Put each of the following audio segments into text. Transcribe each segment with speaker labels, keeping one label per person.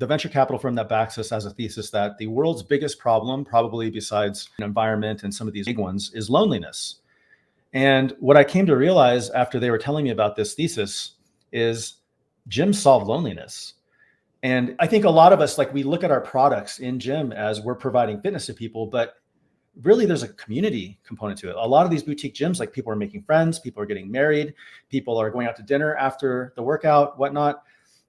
Speaker 1: The venture capital firm that backs us has a thesis that the world's biggest problem, probably besides environment and some of these big ones, is loneliness. And what I came to realize after they were telling me about this thesis is gyms solve loneliness. And I think a lot of us, like, we look at our products in gym as we're providing fitness to people, but really there's a community component to it. A lot of these boutique gyms, like, people are making friends, people are getting married, people are going out to dinner after the workout, whatnot.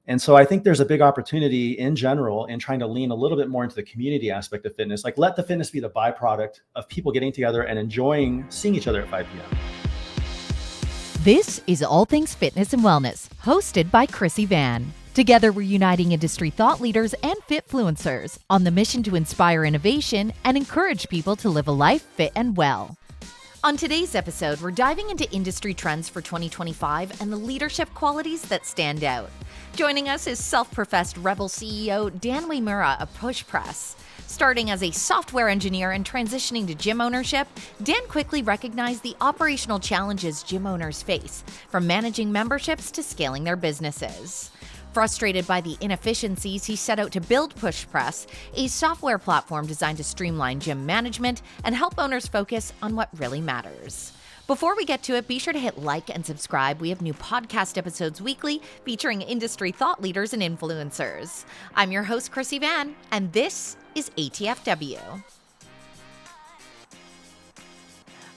Speaker 1: And so I think there's a big opportunity in general in trying to lean a little bit more into the community aspect of fitness. Like, let the fitness be the byproduct of people getting together and enjoying seeing each other at 5 p.m.
Speaker 2: This is All Things Fitness and Wellness, hosted by Chrissy Van. Together, we're uniting industry thought leaders and fitfluencers on the mission to inspire innovation and encourage people to live a life fit and well. On today's episode, we're diving into industry trends for 2025 and the leadership qualities that stand out. Joining us is self-professed Rebel CEO Dan Uyemura of PushPress. Starting as a software engineer and transitioning to gym ownership, Dan quickly recognized the operational challenges gym owners face, from managing memberships to scaling their businesses. Frustrated by the inefficiencies, he set out to build PushPress, a software platform designed to streamline gym management and help owners focus on what really matters. Before we get to it, be sure to hit like and subscribe. We have new podcast episodes weekly featuring industry thought leaders and influencers. I'm your host, Chrissy Van, and this is ATFW.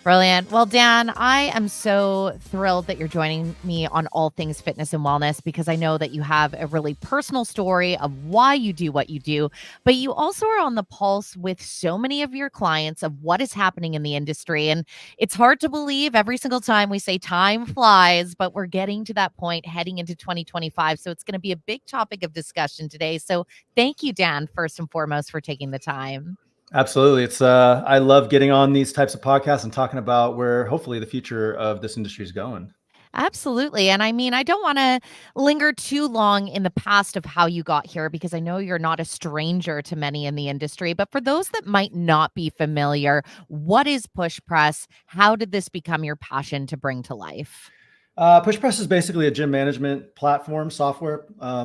Speaker 2: Brilliant. Well, Dan, I am so thrilled that you're joining me on All Things Fitness and Wellness, because I know that you have a really personal story of why you do what you do, but you also are on the pulse with so many of your clients of what is happening in the industry. And it's hard to believe every single time we say time flies, but we're getting to that point heading into 2025. So it's going to be a big topic of discussion today. So thank you, Dan, first and foremost, for taking the time.
Speaker 1: Absolutely. It's I love getting on these types of podcasts and talking about where hopefully the future of this industry is going.
Speaker 2: Absolutely. And I mean, I don't want to linger too long in the past of how you got here, because I know you're not a stranger to many in the industry. But for those that might not be familiar, what is PushPress? How did this become your passion to bring to life?
Speaker 1: PushPress is basically a gym management platform, software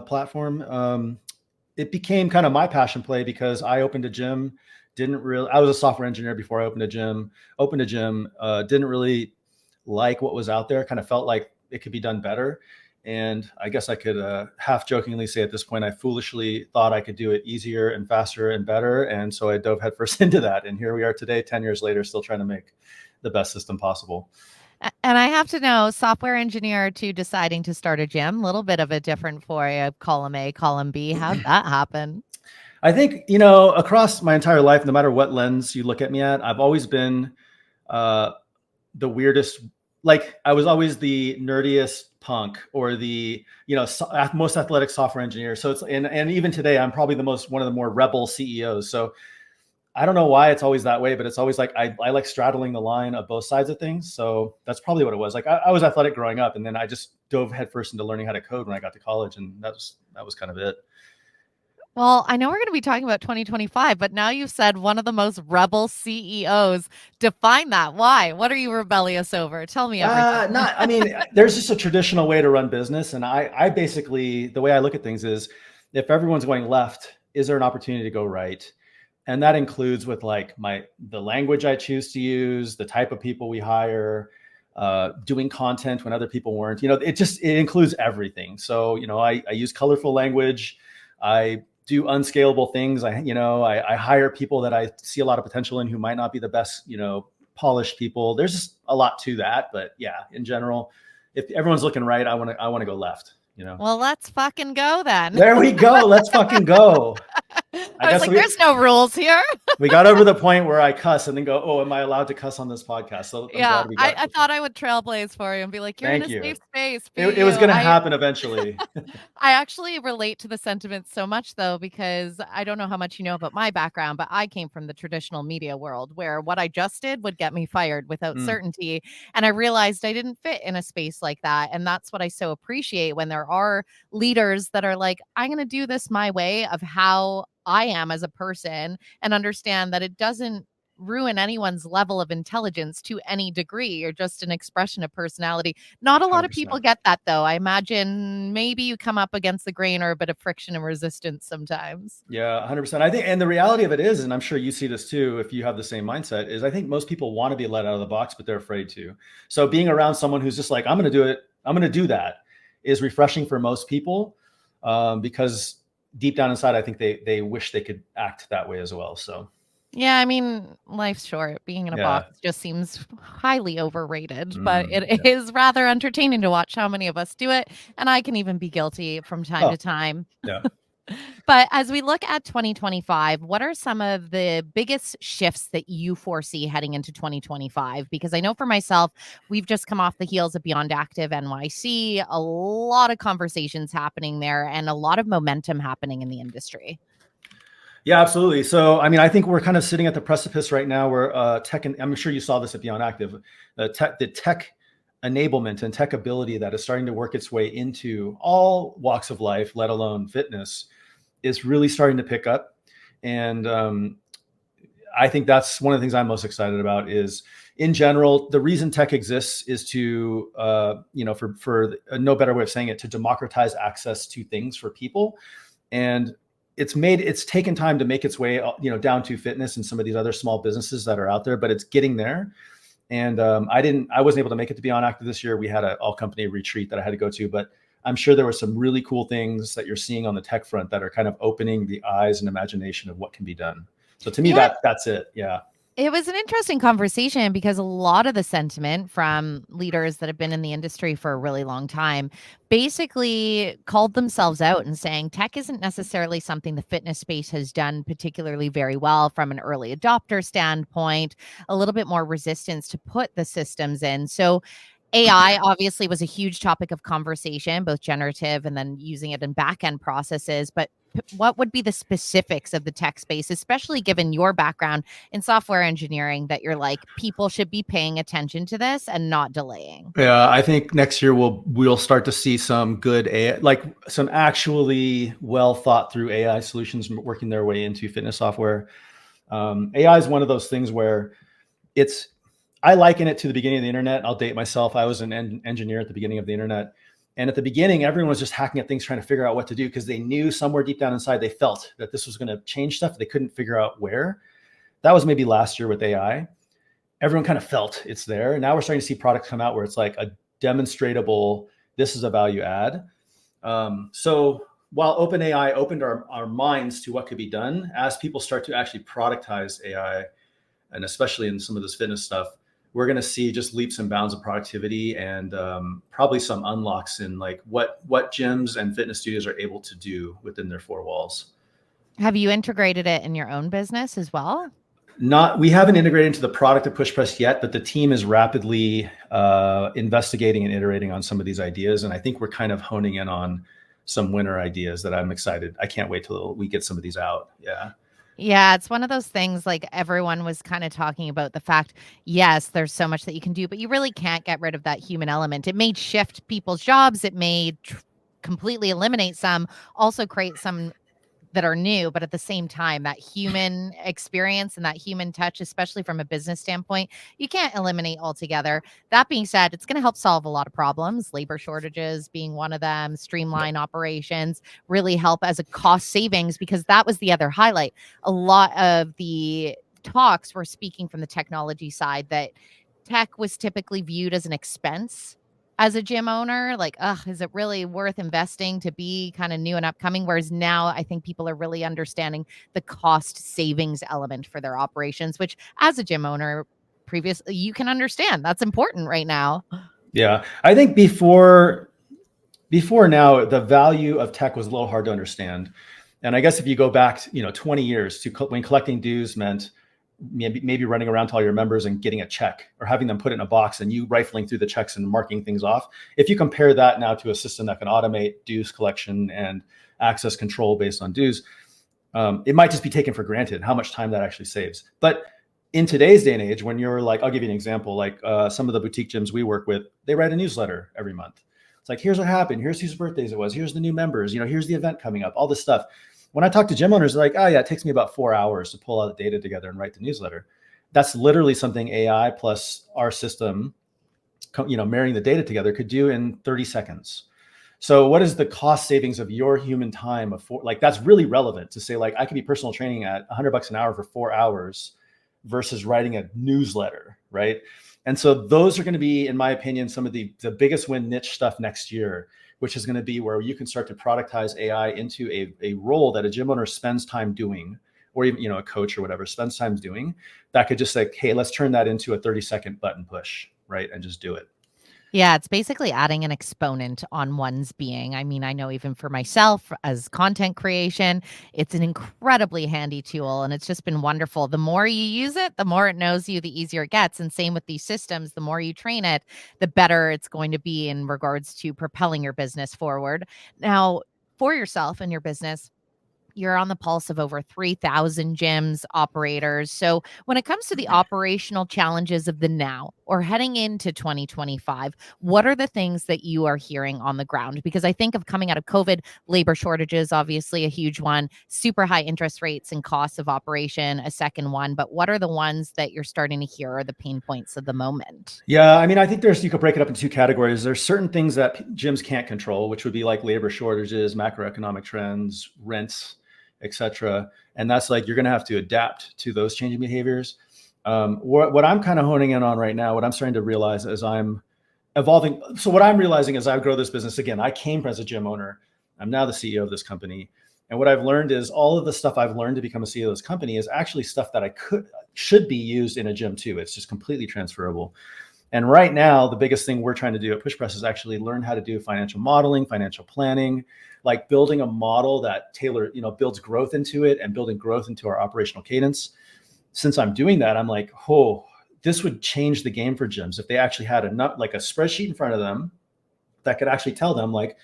Speaker 1: platform. It became kind of my passion play because I opened a gym. I was a software engineer before I opened a gym, didn't really like what was out there, kind of felt like it could be done better. And I guess I could half jokingly say at this point, I foolishly thought I could do it easier and faster and better. And so I dove headfirst into that. And here we are today, 10 years later, still trying to make the best system possible.
Speaker 2: And I have to know, software engineer to deciding to start a gym, a little bit of a different for you, column A, column B. How'd that happen?
Speaker 1: I think, across my entire life, no matter what lens you look at me at, I've always been the weirdest. Like, I was always the nerdiest punk or the, most athletic software engineer. So it's, and even today, I'm probably one of the more rebel CEOs. So I don't know why it's always that way, but it's always like, I like straddling the line of both sides of things. So that's probably what it was. Like, I was athletic growing up, and then I just dove headfirst into learning how to code when I got to college. And that was kind of it.
Speaker 2: Well, I know we're going to be talking about 2025, but now you've said one of the most rebel CEOs. Define that. Why? What are you rebellious over? Tell me everything.
Speaker 1: There's just a traditional way to run business. And I basically, the way I look at things is, if everyone's going left, is there an opportunity to go right? And that includes with like the language I choose to use, the type of people we hire, doing content when other people weren't, it includes everything. So, I use colorful language. I do unscalable things. I hire people that I see a lot of potential in who might not be the best, polished people. There's just a lot to that, but yeah, in general, if everyone's looking right, I want to go left.
Speaker 2: Well, let's fucking go then.
Speaker 1: There we go. Let's fucking go.
Speaker 2: I was like, there's no rules here.
Speaker 1: We got over the point where I cuss and then go, oh, am I allowed to cuss on this podcast? So
Speaker 2: yeah, I thought I would trailblaze for you and be like, you're in a safe space.
Speaker 1: It was going to happen eventually.
Speaker 2: I actually relate to the sentiment so much, though, because I don't know how much you know about my background, but I came from the traditional media world where what I just did would get me fired without certainty. And I realized I didn't fit in a space like that. And that's what I so appreciate when there are leaders that are like, I'm going to do this my way of how I am as a person, and understand that it doesn't ruin anyone's level of intelligence to any degree. You're just an expression of personality. Not a lot of people
Speaker 1: 100%.
Speaker 2: get that, though. I imagine maybe you come up against the grain or a bit of friction and resistance sometimes.
Speaker 1: Yeah, 100%. I think, and the reality of it is, and I'm sure you see this too, if you have the same mindset, is I think most people want to be let out of the box, but they're afraid to. So being around someone who's just like, I'm going to do it, I'm going to do that, is refreshing for most people, because deep down inside, I think they wish they could act that way as well. So
Speaker 2: Yeah, I mean, life's short. Being in a
Speaker 1: yeah.
Speaker 2: box just seems highly overrated, but
Speaker 1: Mm,
Speaker 2: it
Speaker 1: yeah.
Speaker 2: is rather entertaining to watch how many of us do it. And I can even be guilty from time
Speaker 1: Oh,
Speaker 2: to time.
Speaker 1: yeah.
Speaker 2: But as we look at 2025, what are some of the biggest shifts that you foresee heading into 2025? Because I know for myself, we've just come off the heels of Beyond Active NYC, a lot of conversations happening there and a lot of momentum happening in the industry.
Speaker 1: Yeah, absolutely. So, I mean, I think we're kind of sitting at the precipice right now where tech, and I'm sure you saw this at Beyond Active, the tech enablement and tech ability that is starting to work its way into all walks of life, let alone fitness, is really starting to pick up. And I think that's one of the things I'm most excited about is, in general, the reason tech exists is to, for no better way of saying it, to democratize access to things for people. And it's taken time to make its way, down to fitness and some of these other small businesses that are out there, but it's getting there. And I wasn't able to make it to Beyond Active this year. We had an all company retreat that I had to go to, but I'm sure there were some really cool things that you're seeing on the tech front that are kind of opening the eyes and imagination of what can be done. So to me,
Speaker 2: Yeah,
Speaker 1: that's it. Yeah.
Speaker 2: it was an interesting conversation because a lot of the sentiment from leaders that have been in the industry for a really long time basically called themselves out and saying tech isn't necessarily something the fitness space has done particularly very well from an early adopter standpoint, a little bit more resistance to put the systems in. So AI obviously was a huge topic of conversation, both generative and then using it in back end processes. But what would be the specifics of the tech space, especially given your background in software engineering, that you're like, people should be paying attention to this and not delaying?
Speaker 1: Yeah, I think next year we'll start to see some good AI, like some actually well thought through AI solutions working their way into fitness software. AI is one of those things where I liken it to the beginning of the internet. I'll date myself. I was an engineer at the beginning of the internet. And at the beginning, everyone was just hacking at things, trying to figure out what to do because they knew somewhere deep down inside, they felt that this was going to change stuff. They couldn't figure out where. That was maybe last year with AI. Everyone kind of felt it's there. Now we're starting to see products come out where it's like a demonstratable, this is a value add. So while OpenAI opened our minds to what could be done, as people start to actually productize AI, and especially in some of this fitness stuff, we're going to see just leaps and bounds of productivity and probably some unlocks in like what gyms and fitness studios are able to do within their four walls.
Speaker 2: Have you integrated it in your own business as well?
Speaker 1: We haven't integrated into the product of PushPress yet, but the team is rapidly investigating and iterating on some of these ideas. And I think we're kind of honing in on some winner ideas that I'm excited. I can't wait till we get some of these out. Yeah.
Speaker 2: Yeah, it's one of those things like everyone was kind of talking about the fact, yes, there's so much that you can do, but you really can't get rid of that human element. It may shift people's jobs. It may completely eliminate some, also create some that are new, but at the same time, that human experience and that human touch, especially from a business standpoint, you can't eliminate altogether. That being said, it's going to help solve a lot of problems, labor shortages being one of them, streamline operations, really help as a cost savings, because that was the other highlight. A lot of the talks were speaking from the technology side that tech was typically viewed as an expense as a gym owner, like, is it really worth investing to be kind of new and upcoming? Whereas now I think people are really understanding the cost savings element for their operations, which as a gym owner previously, you can understand that's important right now.
Speaker 1: Yeah. I think before now, the value of tech was a little hard to understand. And I guess if you go back, 20 years to when collecting dues meant maybe running around to all your members and getting a check or having them put it in a box and you rifling through the checks and marking things off. If you compare that now to a system that can automate dues collection and access control based on dues, it might just be taken for granted how much time that actually saves. But in today's day and age, when you're like, I'll give you an example, like some of the boutique gyms we work with, they write a newsletter every month. It's like, here's what happened. Here's whose birthdays it was. Here's the new members. Here's the event coming up, all this stuff. When I talk to gym owners, they're like, oh yeah, it takes me about 4 hours to pull all the data together and write the newsletter. That's literally something AI plus our system, marrying the data together could do in 30 seconds. So what is the cost savings of your human time like that's really relevant to say, like, I could be personal training at $100 an hour for 4 hours versus writing a newsletter, right? And so those are going to be, in my opinion, some of the biggest win niche stuff next year, which is going to be where you can start to productize AI into a role that a gym owner spends time doing, or even, a coach or whatever spends time doing, that could just say, hey, let's turn that into a 30-second button push, right? And just do it.
Speaker 2: Yeah, it's basically adding an exponent on one's being. I mean, I know even for myself as content creation, it's an incredibly handy tool and it's just been wonderful. The more you use it, the more it knows you, the easier it gets. And same with these systems, the more you train it, the better it's going to be in regards to propelling your business forward. Now, for yourself and your business, you're on the pulse of over 3,000 gyms, operators. So, when it comes to the operational challenges of the now or heading into 2025, what are the things that you are hearing on the ground? Because I think of coming out of COVID, labor shortages, obviously a huge one, super high interest rates and costs of operation, a second one. But what are the ones that you're starting to hear are the pain points of the moment?
Speaker 1: Yeah, I mean, I think you could break it up into two categories. There's certain things that gyms can't control, which would be like labor shortages, macroeconomic trends, rents, etc. And that's like, you're going to have to adapt to those changing behaviors. What I'm kind of honing in on right now, what I'm starting to realize as I'm evolving. So what I'm realizing as I grow this business, again, I came as a gym owner. I'm now the CEO of this company. And what I've learned is all of the stuff I've learned to become a CEO of this company is actually stuff that should be used in a gym too. It's just completely transferable. And right now, the biggest thing we're trying to do at PushPress is actually learn how to do financial modeling, financial planning, like building a model that builds growth into it and building growth into our operational cadence. Since I'm doing that, I'm like, oh, this would change the game for gyms if they actually had a spreadsheet in front of them that could actually tell them, like,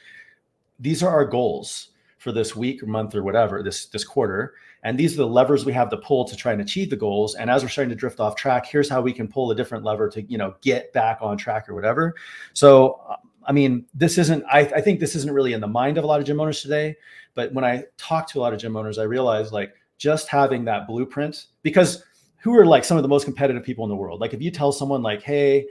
Speaker 1: these are our goals for this week or month or whatever, this quarter. And these are the levers we have to pull to try and achieve the goals. And as we're starting to drift off track, here's how we can pull a different lever to, get back on track or whatever. So, I mean, I think this isn't really in the mind of a lot of gym owners today. But when I talk to a lot of gym owners, I realize, like, just having that blueprint, because who are like some of the most competitive people in the world? Like, if you tell someone, like, hey,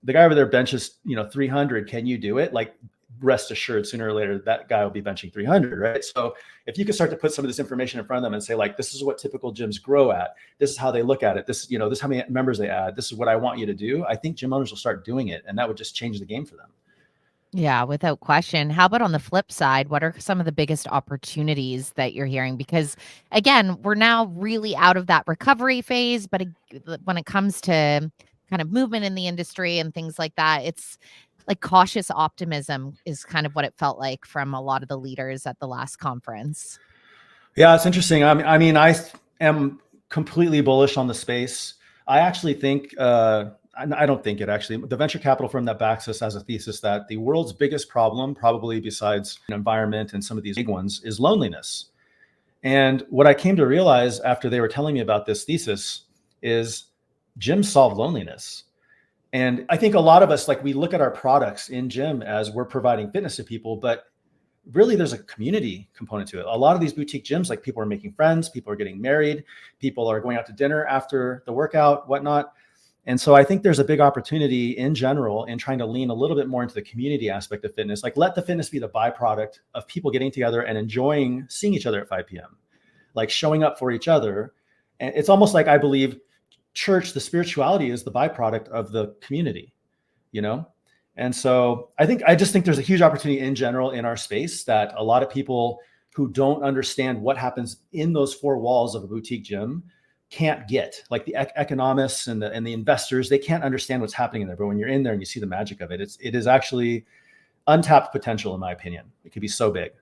Speaker 1: the guy over there benches, 300, can you do it? Like, rest assured, sooner or later, that guy will be benching 300, right? So if you can start to put some of this information in front of them and say, like, this is what typical gyms grow at, this is how they look at it, this is how many members they add, this is what I want you to do, I think gym owners will start doing it, and that would just change the game for them.
Speaker 2: Yeah, without question. How about on the flip side? What are some of the biggest opportunities that you're hearing? Because again, we're now really out of that recovery phase, but when it comes to kind of movement in the industry and things like that, it's like cautious optimism is kind of what it felt like from a lot of the leaders at the last conference.
Speaker 1: Yeah, it's interesting. I am completely bullish on the space. I actually think, I don't think it actually, the venture capital firm that backs us has a thesis that the world's biggest problem, probably besides environment and some of these big ones, is loneliness. And what I came to realize after they were telling me about this thesis is gyms solve loneliness. And I think a lot of us, like, we look at our products in gym as we're providing fitness to people, but really there's a community component to it. A lot of these boutique gyms, like, people are making friends, people are getting married, people are going out to dinner after the workout, whatnot. And so I think there's a big opportunity in general in trying to lean a little bit more into the community aspect of fitness. Like, let the fitness be the byproduct of people getting together and enjoying seeing each other at 5 p.m., like showing up for each other. And it's almost like, I believe church, the spirituality is the byproduct of the community, And so I just think there's a huge opportunity in general in our space that a lot of people who don't understand what happens in those four walls of a boutique gym can't get. Like, the economists and the investors, they can't understand what's happening in there. But when you're in there and you see the magic of it, it is actually untapped potential, in my opinion. It could be so big.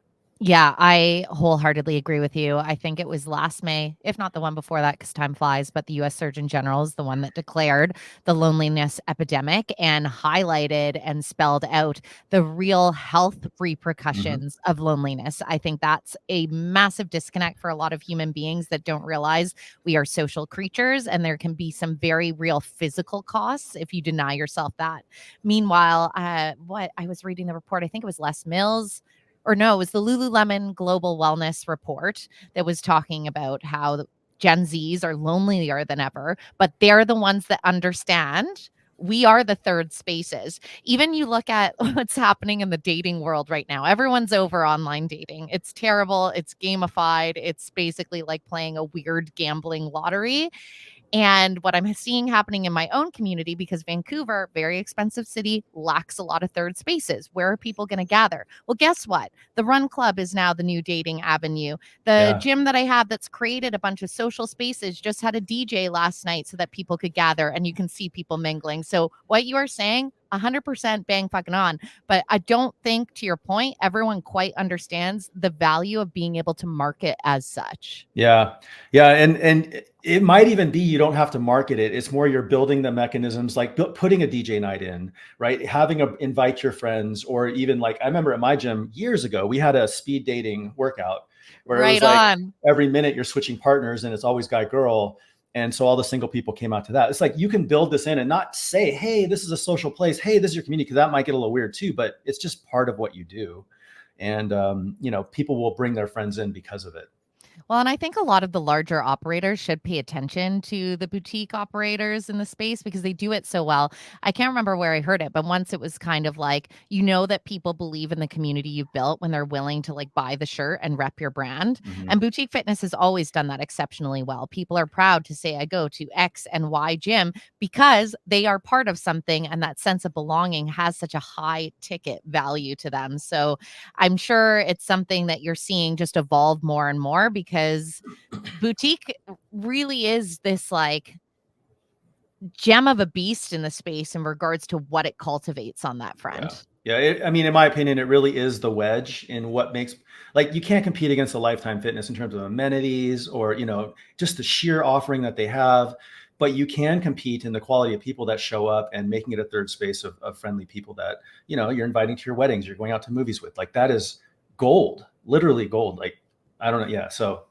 Speaker 2: Yeah, I wholeheartedly agree with you. I think it was last May, if not the one before that, because time flies, but the US Surgeon General is the one that declared the loneliness epidemic and highlighted and spelled out the real health repercussions of loneliness. I think that's a massive disconnect for a lot of human beings that don't realize we are social creatures and there can be some very real physical costs if you deny yourself that. Meanwhile, what I was reading the report, I think it was Les Mills, or no, it was the Lululemon Global Wellness Report that was talking about how Gen Zs are lonelier than ever, but they're the ones that understand we are the third spaces. Even you look at what's happening in the dating world right now. Everyone's over online dating. It's terrible. It's gamified. It's basically like playing a weird gambling lottery. And what I'm seeing happening in my own community, because Vancouver, very expensive city, lacks a lot of third spaces. Where are people going to gather? Well, guess what? The Run Club is now the new dating avenue. The
Speaker 1: Yeah.
Speaker 2: gym that I have that's created a bunch of social spaces just had a DJ last night so that people could gather and you can see people mingling. So what you are saying, 100% bang fucking on. But I don't think, to your point, everyone quite understands the value of being able to market as such.
Speaker 1: Yeah. Yeah. And it might even be you don't have to market it. It's more you're building the mechanisms, like putting a DJ night in, right? Having a invite your friends, or even like I remember at my gym years ago, we had a speed dating workout where it was
Speaker 2: Right
Speaker 1: like
Speaker 2: on.
Speaker 1: every minute you're switching partners and it's always guy girl. And so all the single people came out to that. It's like you can build this in and not say, hey, this is a social place. Hey, this is your community, because that might get a little weird too, but it's just part of what you do. And, people will bring their friends in because of it.
Speaker 2: Well, and I think a lot of the larger operators should pay attention to the boutique operators in the space because they do it so well. I can't remember where I heard it, but once it was kind of like, that people believe in the community you've built when they're willing to like buy the shirt and rep your brand.
Speaker 1: Mhm.
Speaker 2: And boutique fitness has always done that exceptionally well. People are proud to say, I go to X and Y gym because they are part of something, and that sense of belonging has such a high ticket value to them. So I'm sure it's something that you're seeing just evolve more and more, because boutique really is this like gem of a beast in the space in regards to what it cultivates on that front.
Speaker 1: Yeah. In my opinion, it really is the wedge in what makes, like, you can't compete against a Lifetime Fitness in terms of amenities or, just the sheer offering that they have. But you can compete in the quality of people that show up and making it a third space of friendly people that, you're inviting to your weddings, you're going out to movies with. Like, that is gold, literally gold. Like, I don't know. Yeah. So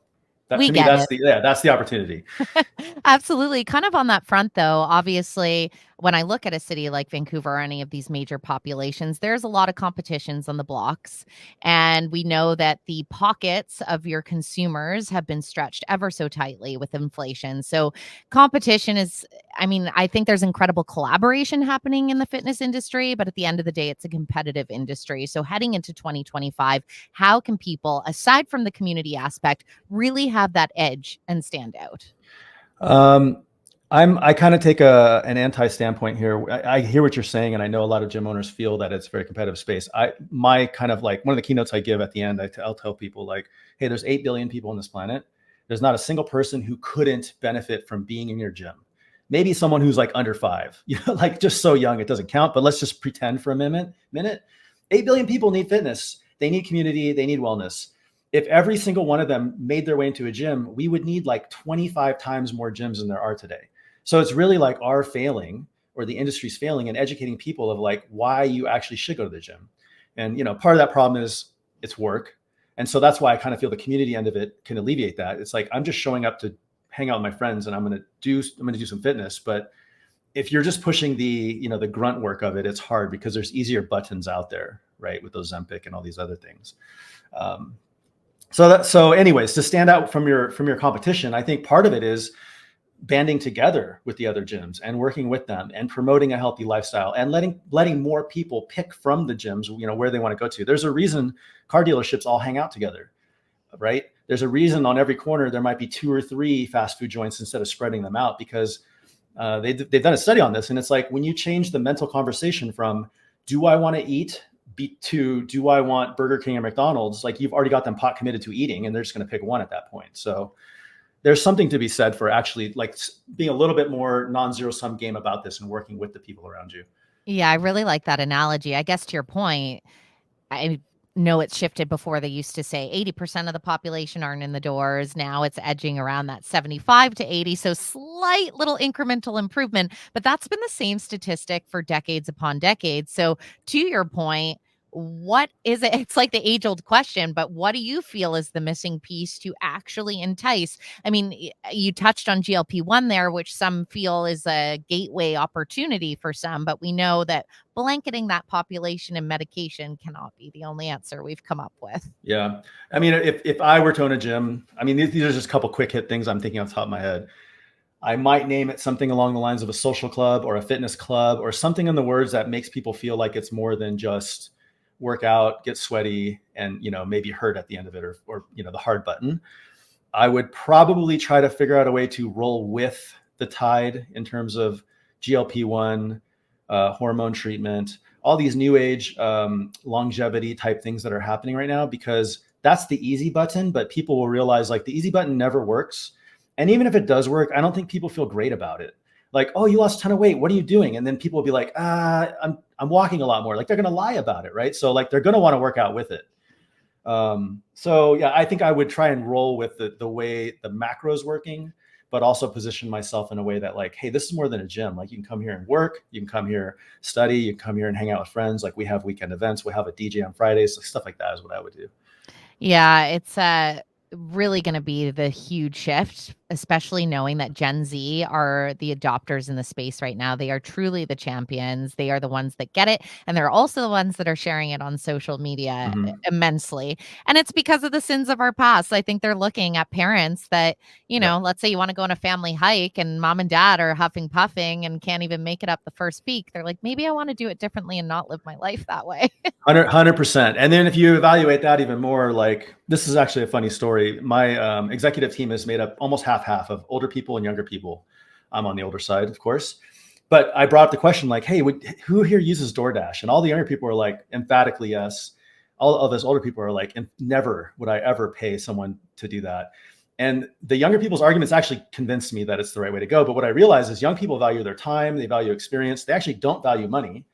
Speaker 1: that,
Speaker 2: We
Speaker 1: to me,
Speaker 2: get it.
Speaker 1: that's the opportunity.
Speaker 2: Absolutely. Kind of on that front, though, obviously, when I look at a city like Vancouver or any of these major populations, there's a lot of competitions on the blocks. And we know that the pockets of your consumers have been stretched ever so tightly with inflation. So, competition is, I think there's incredible collaboration happening in the fitness industry, but at the end of the day, it's a competitive industry. So, heading into 2025, how can people, aside from the community aspect, really have that edge and stand out?
Speaker 1: I kind of take an anti standpoint here. I hear what you're saying, and I know a lot of gym owners feel that it's a very competitive space. My kind of like one of the keynotes I give at the end, I'll tell people like, hey, there's 8 billion people on this planet. There's not a single person who couldn't benefit from being in your gym. Maybe someone who's like under 5, like just so young, it doesn't count, but let's just pretend for a minute. 8 billion people need fitness. They need community. They need wellness. If every single one of them made their way into a gym, we would need like 25 times more gyms than there are today. So it's really like our failing, or the industry's failing in educating people of like why you actually should go to the gym. And, part of that problem is it's work. And so that's why I kind of feel the community end of it can alleviate that. It's like, I'm just showing up to hang out with my friends and I'm going to do some fitness. But if you're just pushing the grunt work of it, it's hard because there's easier buttons out there, right? With those Ozempic and all these other things. So anyways, to stand out from your competition, I think part of it is banding together with the other gyms and working with them and promoting a healthy lifestyle and letting more people pick from the gyms, where they want to go to. There's a reason car dealerships all hang out together, right? There's a reason on every corner there might be 2 or 3 fast food joints instead of spreading them out, because they've done a study on this. And it's like, when you change the mental conversation from, do I want to eat, to do I want Burger King or McDonald's, like, you've already got them pot committed to eating and they're just going to pick one at that point. So there's something to be said for actually like being a little bit more non-zero sum game about this and working with the people around you.
Speaker 2: Yeah, I really like that analogy. I guess to your point, I know it's shifted. Before, they used to say 80% of the population aren't in the doors. Now it's edging around that 75 to 80. So slight little incremental improvement, but that's been the same statistic for decades upon decades. So to your point, what is it? It's like the age old question, but what do you feel is the missing piece to actually entice? I mean, you touched on GLP-1 there, which some feel is a gateway opportunity for some, but we know that blanketing that population in medication cannot be the only answer we've come up with.
Speaker 1: Yeah. I mean, if I were to own a gym, I mean, these are just a couple quick hit things I'm thinking off the top of my head. I might name it something along the lines of a social club or a fitness club or something in the words that makes people feel like it's more than just work out, get sweaty, and, maybe hurt at the end of it, or the hard button. I would probably try to figure out a way to roll with the tide in terms of GLP-1, hormone treatment, all these new age longevity type things that are happening right now, because that's the easy button, but people will realize like the easy button never works. And even if it does work, I don't think people feel great about it. Like, oh, you lost a ton of weight. What are you doing? And then people will be like, I'm walking a lot more. Like they're going to lie about it, right? So like they're going to want to work out with it. So yeah, I think I would try and roll with the way the macro is working, but also position myself in a way that like, hey, this is more than a gym. Like you can come here and work, you can come here, study, you can come here and hang out with friends. Like we have weekend events, we have a DJ on Fridays, so stuff like that is what I would do.
Speaker 2: Yeah, it's really going to be the huge shift, especially knowing that Gen Z are the adopters in the space right now. They are truly the champions. They are the ones that get it. And they're also the ones that are sharing it on social media
Speaker 1: Mm-hmm.
Speaker 2: immensely. And it's because of the sins of our past. I think they're looking at parents that,
Speaker 1: Yeah.
Speaker 2: let's say you want to go on a family hike and mom and dad are huffing puffing and can't even make it up the first peak. They're like, maybe I want to do it differently and not live my life that way.
Speaker 1: 100%. And then if you evaluate that even more, like this is actually a funny story. My executive team is made up almost half of older people and younger people. I'm on the older side, of course. But I brought up the question like, hey, who here uses DoorDash? And all the younger people are like, emphatically, yes. All of us older people are like, never would I ever pay someone to do that. And the younger people's arguments actually convinced me that it's the right way to go. But what I realized is young people value their time, they value experience. They actually don't value money.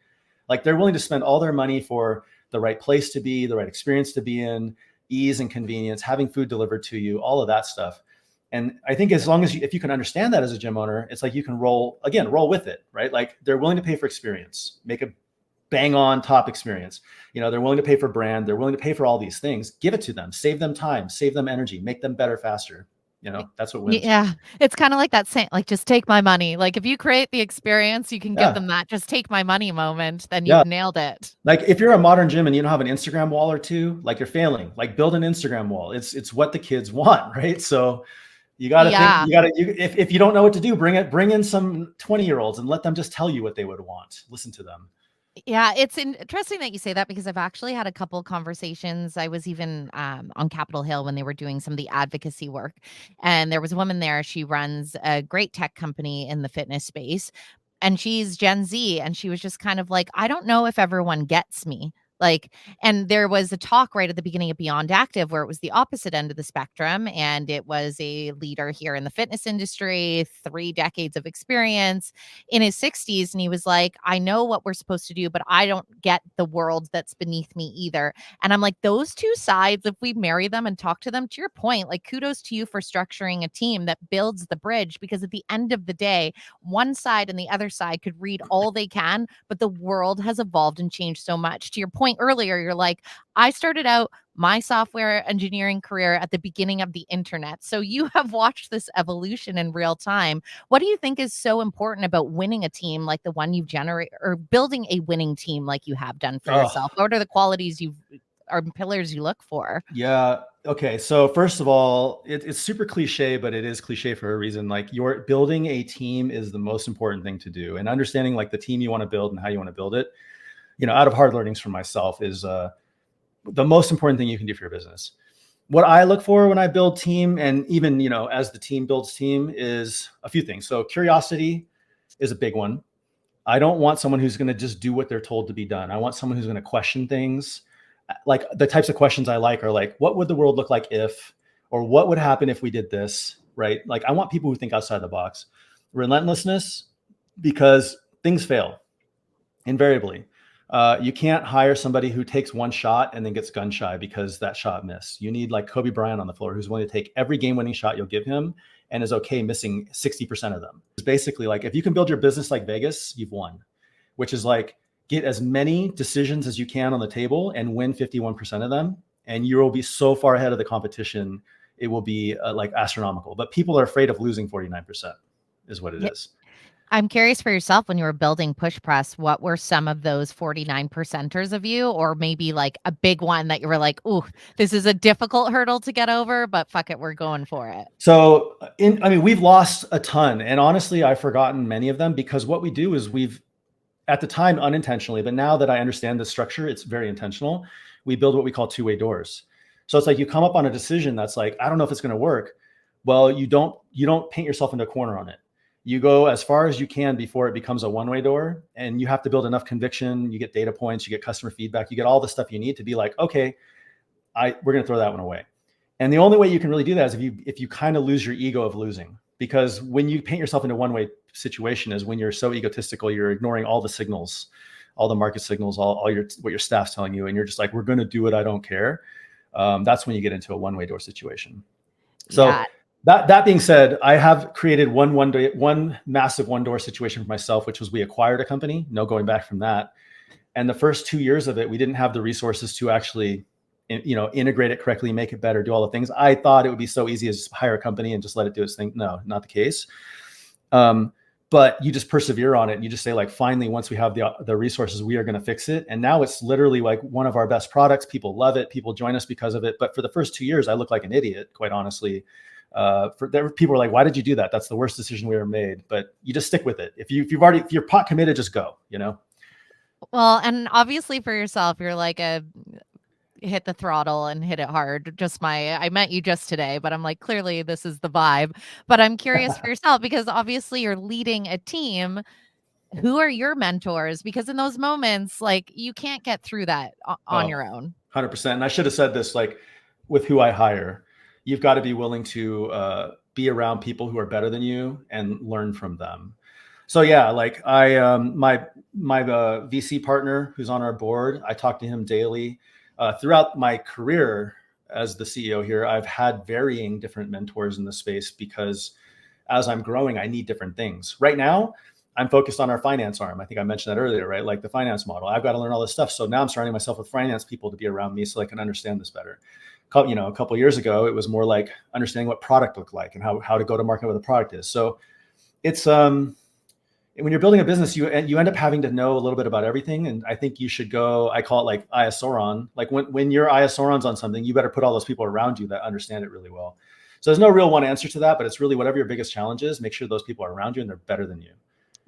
Speaker 1: Like they're willing to spend all their money for the right place to be, the right experience to be in, ease and convenience, having food delivered to you, all of that stuff. And I think as long as if you can understand that as a gym owner, it's like you can roll with it, right? Like they're willing to pay for experience, make a bang on top experience. They're willing to pay for brand. They're willing to pay for all these things. Give it to them, save them time, save them energy, make them better, faster. That's what wins.
Speaker 2: Yeah, it's kinda like that saying, like, "Just take my money." Like, if you create the experience, you can give
Speaker 1: Yeah.
Speaker 2: them that "just take my money" moment, then
Speaker 1: Yeah.
Speaker 2: you've nailed it.
Speaker 1: Like if you're a modern gym and you don't have an Instagram wall or two, like you're failing. Like build an Instagram wall. It's what the kids want, right? So you got to think.
Speaker 2: Yeah.
Speaker 1: If you don't know what to do, bring in some 20-year-olds and let them just tell you what they would want. Listen to them.
Speaker 2: Yeah, it's interesting that you say that because I've actually had a couple conversations. I was even on Capitol Hill when they were doing some of the advocacy work, and there was a woman there. She runs a great tech company in the fitness space, and she's Gen Z, and she was just kind of like, I don't know if everyone gets me. Like, and there was a talk right at the beginning of Beyond Active where it was the opposite end of the spectrum. And it was a leader here in the fitness industry, 3 decades of experience in his 60s. And he was like, I know what we're supposed to do, but I don't get the world that's beneath me either. And I'm like, those two sides, if we marry them and talk to them, to your point, like kudos to you for structuring a team that builds the bridge, because at the end of the day, one side and the other side could read all they can, but the world has evolved and changed so much. To your point earlier, you're like, I started out my software engineering career at the beginning of the internet. So you have watched this evolution in real time. What do you think is so important about winning a team like the one you've generated, or building a winning team like you have done for yourself? What are the qualities or pillars you look for?
Speaker 1: Yeah. Okay. So first of all, it's super cliche, but it is cliche for a reason. Like you're building a team is the most important thing to do, and understanding like the team you want to build and how you want to build it. Out of hard learnings from myself is the most important thing you can do for your business. What I look for when I build team, and even, as the team builds team, is a few things. So curiosity is a big one. I don't want someone who's going to just do what they're told to be done. I want someone who's going to question things. Like the types of questions I like are like, what would the world look like if, or what would happen if we did this, right? Like I want people who think outside the box. Relentlessness, because things fail invariably. You can't hire somebody who takes one shot and then gets gun shy because that shot missed. You need like Kobe Bryant on the floor, who's willing to take every game-winning shot you'll give him and is okay missing 60% of them. It's basically like, if you can build your business like Vegas, you've won, which is like, get as many decisions as you can on the table and win 51% of them. And you will be so far ahead of the competition. It will be like astronomical, but people are afraid of losing 49% is what it is.
Speaker 2: I'm curious for yourself, when you were building PushPress, what were some of those 49 percenters of you, or maybe like a big one that you were like, ooh, this is a difficult hurdle to get over, but fuck it, we're going for it?
Speaker 1: So we've lost a ton, and honestly, I've forgotten many of them, because what we do is at the time unintentionally, but now that I understand the structure, it's very intentional. We build what we call two-way doors. So it's like you come up on a decision that's like, I don't know if it's going to work. Well, you don't paint yourself into a corner on it. You go as far as you can before it becomes a one-way door, and you have to build enough conviction. You get data points, you get customer feedback, you get all the stuff you need to be like, okay, we're going to throw that one away. And the only way you can really do that is if you kind of lose your ego of losing, because when you paint yourself into a one-way situation is when you're so egotistical, you're ignoring all the signals, all the market signals, what your staff's telling you, and you're just like, we're going to do it, I don't care. That's when you get into a one-way door situation. So
Speaker 2: Yeah.
Speaker 1: That being said, I have created one massive one door situation for myself, which was we acquired a company, no going back from that. And the first 2 years of it, we didn't have the resources to actually, integrate it correctly, make it better, do all the things. I thought it would be so easy as just hire a company and just let it do its thing. No, not the case. But you just persevere on it, and you just say, like, finally, once we have the resources, we are going to fix it. And now it's literally like one of our best products. People love it. People join us because of it. But for the first 2 years, I looked like an idiot, quite honestly. People were like, why did you do that? That's the worst decision we ever made. But you just stick with it. If you're pot committed, just go,
Speaker 2: Well, and obviously for yourself, you're like hit the throttle and hit it hard. I met you just today, but I'm like, clearly this is the vibe. But I'm curious for yourself, because obviously you're leading a team. Who are your mentors? Because in those moments, like, you can't get through that on your own.
Speaker 1: 100%. And I should have said this, like, with who I hire, you've got to be willing to be around people who are better than you and learn from them. So yeah, like my VC partner who's on our board, I talk to him daily. Throughout my career as the CEO here, I've had varying different mentors in the space, because as I'm growing, I need different things. Right now, I'm focused on our finance arm. I think I mentioned that earlier, right? Like the finance model. I've got to learn all this stuff. So now I'm surrounding myself with finance people to be around me so I can understand this better. A couple of years ago, it was more like understanding what product looked like and how to go to market with a product is. So it's when you're building a business, you end up having to know a little bit about everything. And I think you should go, I call it like ISOron. Like when you're ISORons on something, you better put all those people around you that understand it really well. So there's no real one answer to that, but it's really whatever your biggest challenge is, make sure those people are around you and they're better than you.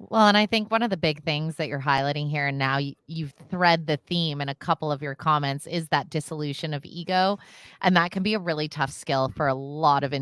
Speaker 2: Well, and I think one of the big things that you're highlighting here, and now you've thread the theme in a couple of your comments, is that dissolution of ego. And that can be a really tough skill for a lot of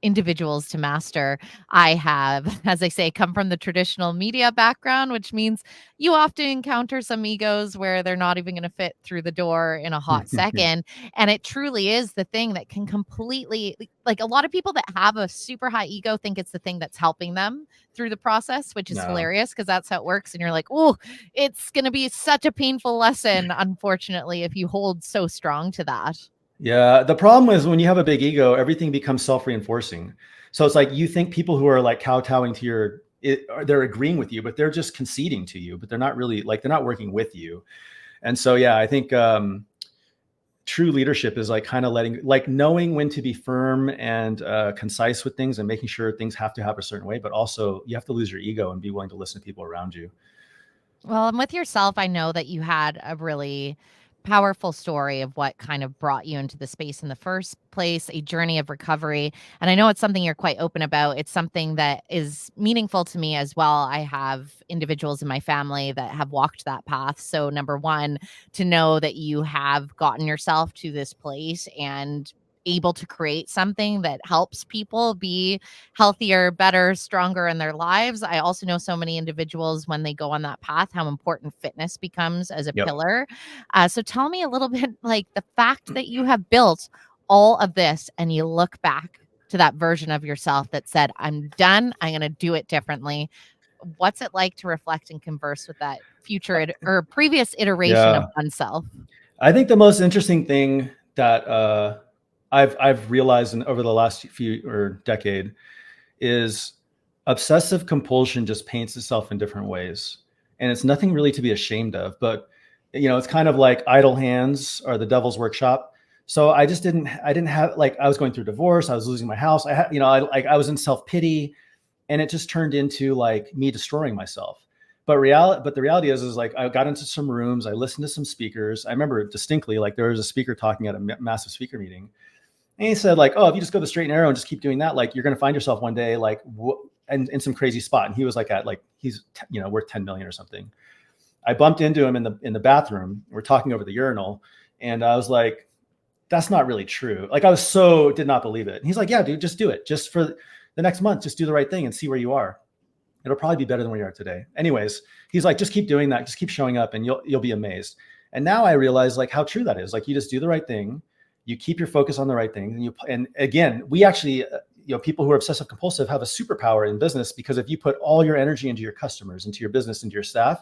Speaker 2: individuals to master. I have, as I say, come from the traditional media background, which means you often encounter some egos where they're not even going to fit through the door in a hot second. And it truly is the thing that can completely, like, a lot of people that have a super high ego think it's the thing that's helping them through the process, which is hilarious, because that's how it works. And you're like, oh, it's going to be such a painful lesson, unfortunately, if you hold so strong to that.
Speaker 1: Yeah. The problem is when you have a big ego, everything becomes self-reinforcing. So it's like you think people who are like kowtowing to they're agreeing with you, but they're just conceding to you, but they're not really, like, they're not working with you. And so, yeah, I think true leadership is like kind of knowing when to be firm and concise with things and making sure things have to happen a certain way, but also you have to lose your ego and be willing to listen to people around you.
Speaker 2: Well, and with yourself, I know that you had a really powerful story of what kind of brought you into the space in the first place, a journey of recovery. And I know it's something you're quite open about. It's something that is meaningful to me as well. I have individuals in my family that have walked that path. So, number one, to know that you have gotten yourself to this place and able to create something that helps people be healthier, better, stronger in their lives. I also know so many individuals, when they go on that path, how important fitness becomes as a pillar. So tell me a little bit, like, the fact that you have built all of this and you look back to that version of yourself that said, I'm done, I'm going to do it differently. What's it like to reflect and converse with that future or previous iteration of oneself?
Speaker 1: I think the most interesting thing that I've realized over the last decade is obsessive compulsion just paints itself in different ways. and it's nothing really to be ashamed of. But it's kind of like idle hands are the devil's workshop. So I didn't have, like, I was going through divorce, I was losing my house, I had, I was in self-pity, and it just turned into like me destroying myself. But the reality is like, I got into some rooms, I listened to some speakers. I remember distinctly, like, there was a speaker talking at a massive speaker meeting, and he said, like, oh, if you just go the straight and narrow and just keep doing that, like, you're going to find yourself one day like in some crazy spot. And he was like, he's worth 10 million or something. I bumped into him in the bathroom. We're talking over the urinal, and I was like, that's not really true. Like, I did not believe it. And he's like, yeah, dude, just do it. Just for the next month, just do the right thing and see where you are. It'll probably be better than where you are today. Anyways, he's like, just keep doing that. Just keep showing up, and you'll be amazed. And now I realize, like, how true that is. Like, you just do the right thing. You keep your focus on the right thing. And again, we actually, people who are obsessive compulsive have a superpower in business, because if you put all your energy into your customers, into your business, into your staff,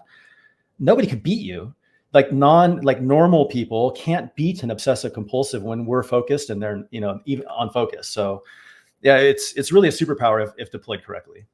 Speaker 1: nobody could beat you. Like normal people can't beat an obsessive compulsive when we're focused and they're, even on focus. So yeah, it's really a superpower if deployed correctly.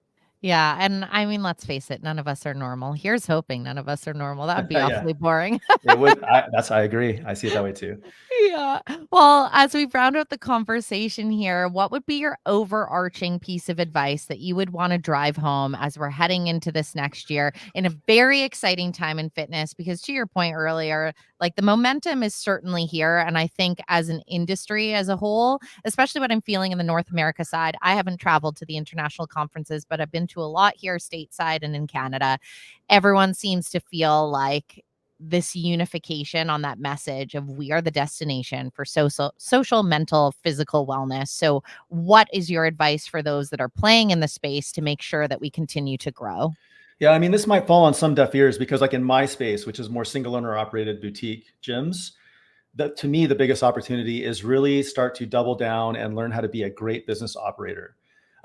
Speaker 2: Yeah. And I mean, let's face it, none of us are normal. Here's hoping none of us are normal. That would be
Speaker 1: Yeah,
Speaker 2: awfully boring.
Speaker 1: it would. I agree. I see it that way too.
Speaker 2: Yeah. Well, as we round out the conversation here, what would be your overarching piece of advice that you would want to drive home as we're heading into this next year in a very exciting time in fitness? Because to your point earlier, like, the momentum is certainly here. And I think as an industry as a whole, especially what I'm feeling in the North America side, I haven't traveled to the international conferences, but I've been to a lot here stateside and in Canada. Everyone seems to feel like this unification on that message of we are the destination for social, mental, physical wellness. So what is your advice for those that are playing in the space to make sure that we continue to grow?
Speaker 1: Yeah, I mean, this might fall on some deaf ears, because like in my space, which is more single owner operated boutique gyms, that to me, the biggest opportunity is really start to double down and learn how to be a great business operator.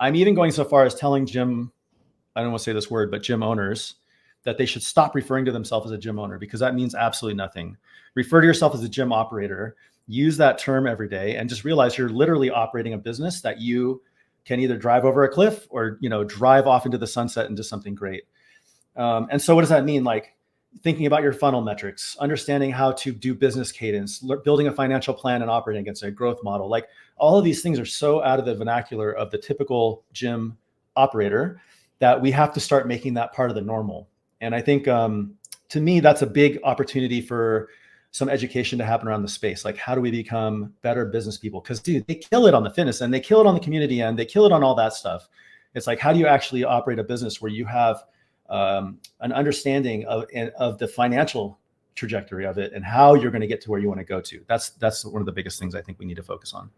Speaker 1: I'm even going so far as telling I don't want to say this word, but gym owners, that they should stop referring to themselves as a gym owner, because that means absolutely nothing. Refer to yourself as a gym operator. Use that term every day, and just realize you're literally operating a business that you can either drive over a cliff or drive off into the sunset into something great. And so what does that mean? Like, thinking about your funnel metrics, understanding how to do business cadence, building a financial plan and operating against a growth model. Like, all of these things are so out of the vernacular of the typical gym operator that we have to start making that part of the normal. And I think, to me, that's a big opportunity for some education to happen around the space. Like, how do we become better business people? Because, dude, they kill it on the fitness end, they kill it on the community end, they kill it on all that stuff. It's like, how do you actually operate a business where you have an understanding of the financial trajectory of it and how you're going to get to where you want to go to? That's one of the biggest things I think we need to focus on.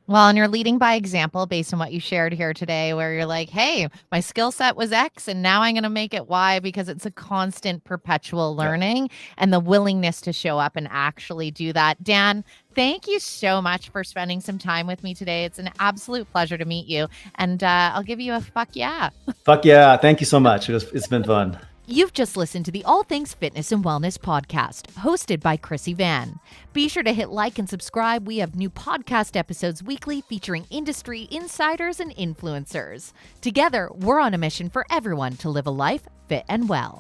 Speaker 2: Well, and you're leading by example based on what you shared here today, where you're like, hey, my skill set was X and now I'm going to make it Y, because it's a constant perpetual learning and the willingness to show up and actually do that. Dan, thank you so much for spending some time with me today. It's an absolute pleasure to meet you. And I'll give you a fuck yeah.
Speaker 1: Fuck yeah. Thank you so much. It's been fun.
Speaker 2: You've just listened to the All Things Fitness and Wellness podcast, hosted by Chrissy Van. Be sure to hit like and subscribe. We have new podcast episodes weekly featuring industry insiders and influencers. Together, we're on a mission for everyone to live a life fit and well.